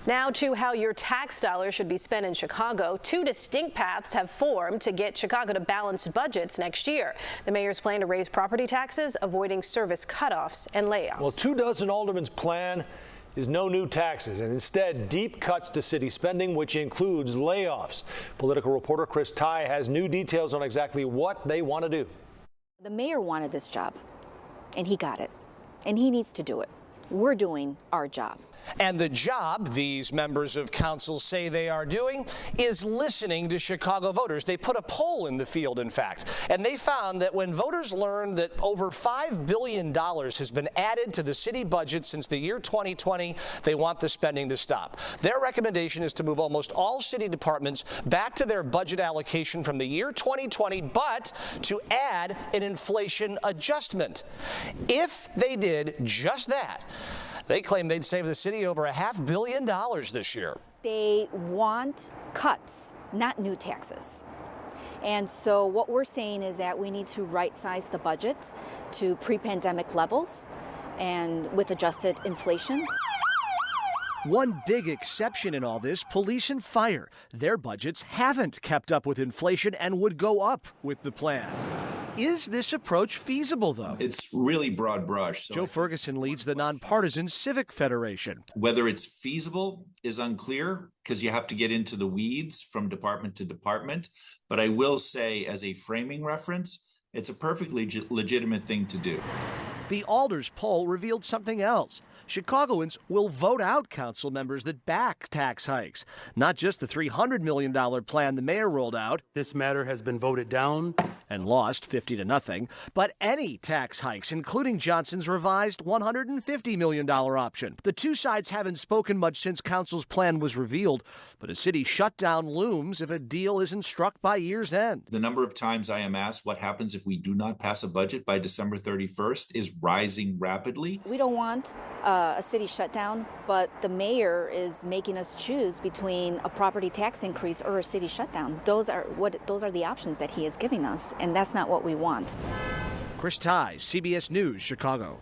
Now to how your tax dollars should be spent in Chicago. Two distinct paths have formed to get Chicago to balanced budgets next year. The mayor's plan to raise property taxes, avoiding service cutoffs and layoffs. Well, 24 aldermen's plan is no new taxes and instead deep cuts to city spending, which includes layoffs. Political reporter Chris Ty has new details on exactly what they want to do. The mayor wanted this job, and he got it, and he needs to do it. We're doing our job. And the job these members of council say they are doing is listening to Chicago voters. They put a poll in the field, in fact, and they found that when voters learned that over $5 billion has been added to the city budget since the year 2020, they want the spending to stop. Their recommendation is to move almost all city departments back to their budget allocation from the year 2020, but to add an inflation adjustment. If they did just that, they claim they'd save the city over $500 million this year. They want cuts, not new taxes. And so what we're saying is that we need to right-size the budget to pre-pandemic levels and with adjusted inflation. One big exception in all this, police and fire. Their budgets haven't kept up with inflation and would go up with the plan. Is this approach feasible, though? It's really broad brush. Joe Ferguson leads the nonpartisan Civic Federation. Whether it's feasible is unclear because you have to get into the weeds from department to department. But I will say, as a framing reference, it's a perfectly legitimate thing to do. The Alders poll revealed something else. Chicagoans will vote out council members that back tax hikes, not just the $300 million plan the mayor rolled out. This matter has been voted down and lost 50-0, but any tax hikes, including Johnson's revised $150 million option. The two sides haven't spoken much since council's plan was revealed, but a city shutdown looms if a deal isn't struck by year's end. The number of times I am asked what happens if we do not pass a budget by December 31st is rising rapidly. We don't want a city shutdown, but the mayor is making us choose between a property tax increase or a city shutdown. Those are the options that he is giving us, and that's not what we want. Chris Ty, CBS News, Chicago.